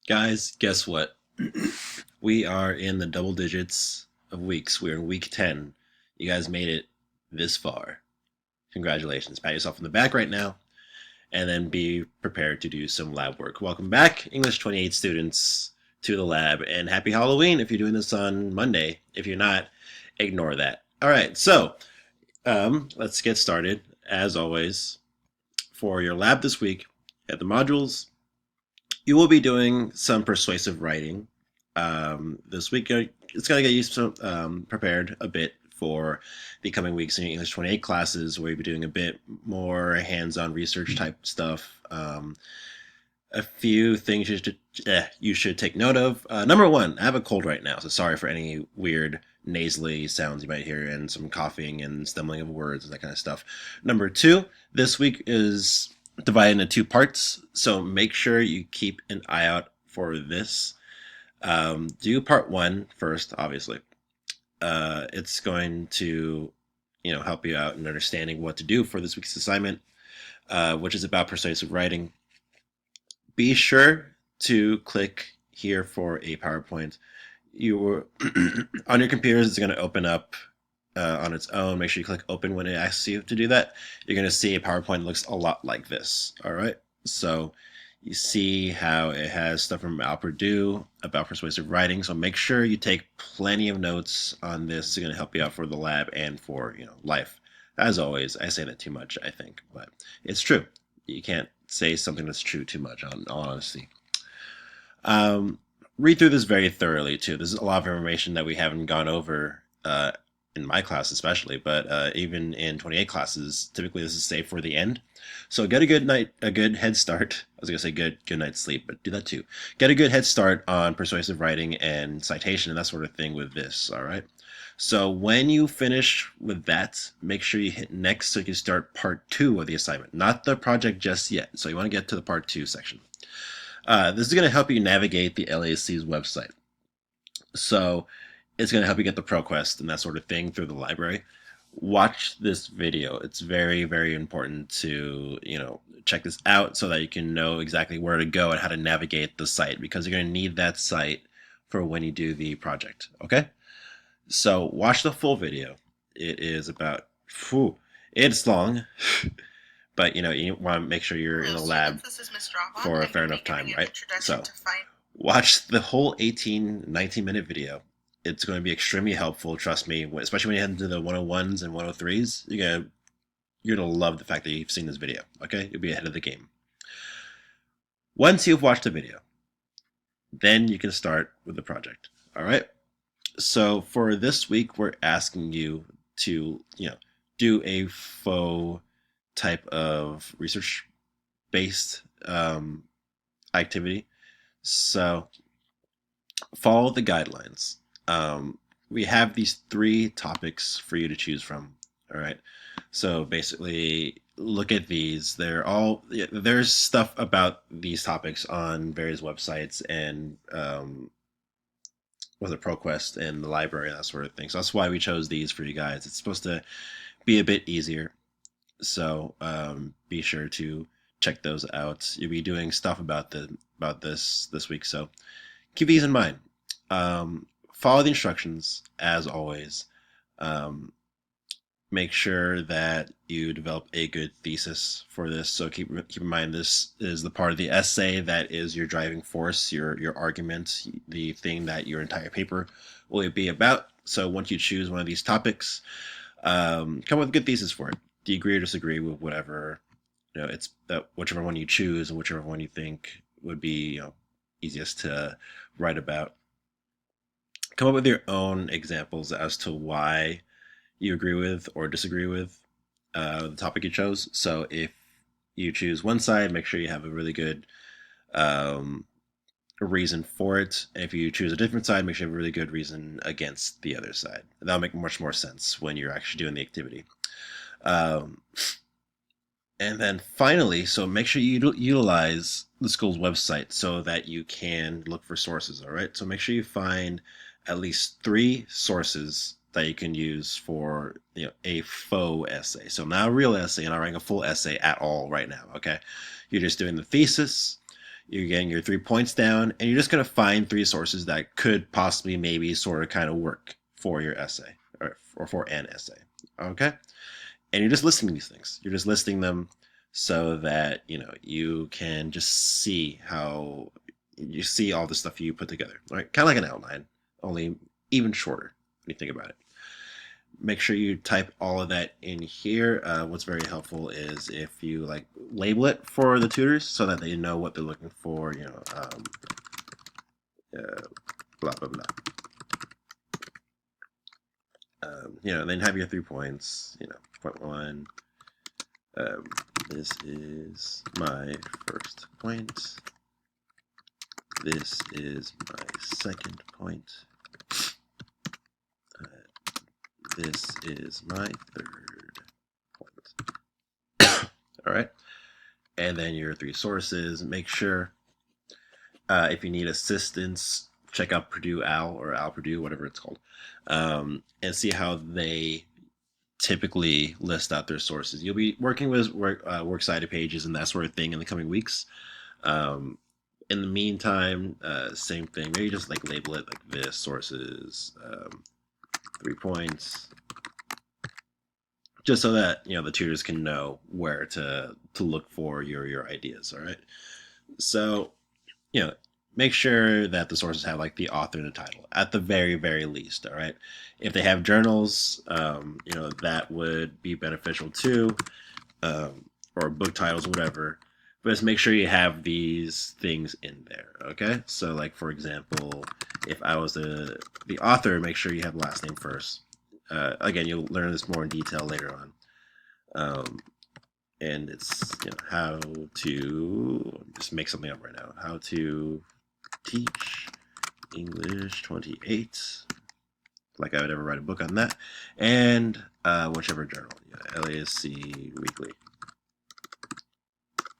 Guys, guess what? We are in the double digits of weeks. We're in week 10. You guys made it this far. Congratulations. Pat yourself on the back right now and then be prepared to do some lab work. Welcome back, English 28 students, to the lab, and happy Halloween if you're doing this on Monday. If you're not, ignore that. All right, so let's get started. As always, for your lab this week at the modules, you will be doing some persuasive writing this week. It's going to get you prepared a bit for the coming weeks in your English 28 classes, where you'll be doing a bit more hands-on research type stuff. A few things you should take note of. Number one, I have a cold right now, so sorry for any weird nasally sounds you might hear and some coughing and stumbling of words and that kind of stuff. Number two, this week is divided into two parts, so make sure you keep an eye out for this. Do part one first, obviously. It's going to, help you out in understanding what to do for this week's assignment, which is about persuasive writing. Be sure to click here for a PowerPoint. You on your computers, it's going to open up on its own. Make sure you click open when it asks you to do that. You're going to see a PowerPoint that looks a lot like this. All right. So you see how it has stuff from Al Purdue about persuasive writing. So make sure you take plenty of notes on this. It's going to help you out for the lab and for life. As always, I say that too much, I think, but it's true. You can't say something that's true too much, on all honesty. Read through this very thoroughly too. This is a lot of information that we haven't gone over in my class especially, but even in 28 classes, typically this is saved for the end. So get a good head start. I was gonna say good night's sleep, but do that too. Get a good head start on persuasive writing and citation and that sort of thing with this. All right. So when you finish with that, make sure you hit next so you can start part two of the assignment, not the project just yet. So you want to get to the part two section. This is going to help you navigate the LAC's website. So it's going to help you get the ProQuest and that sort of thing through the library. Watch this video. It's very, very important to, check this out so that you can know exactly where to go and how to navigate the site, because you're going to need that site for when you do the project. Okay? So watch the full video. It is about, it's long, but you want to make sure you're in the lab for a fair enough time, right? So watch the whole 19 minute video. It's going to be extremely helpful, trust me, especially when you head into the 101s and 103s. You're going to love the fact that you've seen this video, okay? You'll be ahead of the game. Once you've watched the video, then you can start with the project, all right? So for this week, we're asking you to, do a faux type of research-based activity. So follow the guidelines. We have these three topics for you to choose from. All right. So basically, look at these. There's stuff about these topics on various websites and was it ProQuest and the library and that sort of thing. So that's why we chose these for you guys. It's supposed to be a bit easier. So be sure to check those out. You'll be doing stuff about this week, so keep these in mind. Follow the instructions as always. Make sure that you develop a good thesis for this. So keep in mind, this is the part of the essay that is your driving force, your argument, the thing that your entire paper will be about. So once you choose one of these topics, come up with a good thesis for it. Do you agree or disagree with whatever, it's that whichever one you choose and whichever one you think would be, easiest to write about. Come up with your own examples as to why you agree with or disagree with the topic you chose. So if you choose one side, make sure you have a really good reason for it. And if you choose a different side, make sure you have a really good reason against the other side. That'll make much more sense when you're actually doing the activity. And then finally, so make sure you utilize the school's website so that you can look for sources, all right? So make sure you find at least 3 sources that you can use for a faux essay. So not a real essay, you're not writing a full essay at all right now, okay? You're just doing the thesis, You're getting your 3 points down, and you're just going to find three sources that could possibly, maybe, sort of, kind of work for your essay or for an essay. Okay, and you're just listing these things. You're just listing them so that you can just see how you see all the stuff you put together. Right, kind of like an outline, only even shorter when you think about it. Make sure you type all of that in here. What's very helpful is if you like label it for the tutors so that they know what they're looking for. Blah blah blah. Then have your 3 points. Point one. This is my first point. This is my second point. This is my third point. All right. And then your three sources. Make sure if you need assistance, check out Purdue Al or Al Purdue, whatever it's called, and see how they typically list out their sources. You'll be working with works cited pages and that sort of thing in the coming weeks. In the meantime, same thing. Maybe just like label it like this: sources, 3 points, just so that the tutors can know where to look for your ideas. All right. So make sure that the sources have like the author and the title at the very, very least. All right. If they have journals, that would be beneficial too, or book titles, whatever. But just make sure you have these things in there. Okay. So like, for example, if I was the author, make sure you have last name first. Again, you'll learn this more in detail later on. And it's how to just make something up right now. How to teach English 28, like I would ever write a book on that, and whichever journal, LASC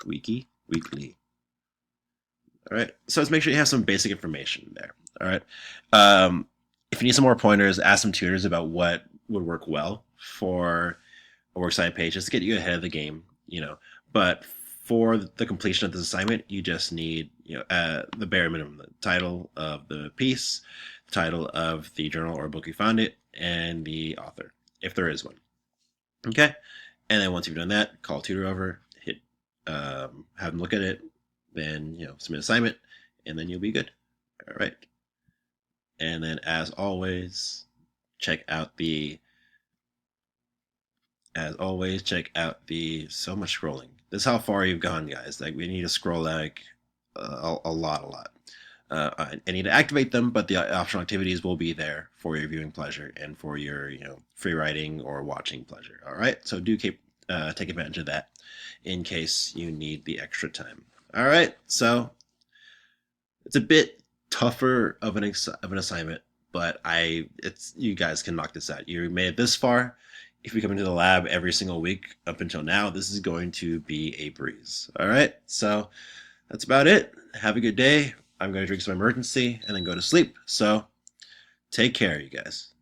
Weekly. All right, so let's make sure you have some basic information there. All right, if you need some more pointers, ask some tutors about what would work well for a works cited page just to get you ahead of the game. But for the completion of this assignment, you just need the bare minimum: the title of the piece, the title of the journal or book you found it, and the author, if there is one. Okay, and then once you've done that, call a tutor over, have them look at it, then submit assignment, and then you'll be good. All right, and then as always, check out the so much scrolling. This is how far you've gone, guys. Like, we need to scroll like a lot. I need to activate them, but the optional activities will be there for your viewing pleasure and for your free writing or watching pleasure. All right, so do take advantage of that in case you need the extra time. All right, so it's a bit tougher of an assignment, but you guys can knock this out. You made it this far. If you come into the lab every single week up until now, this is going to be a breeze. All right, so that's about it. Have a good day. I'm going to drink some emergency and then go to sleep. So take care, you guys.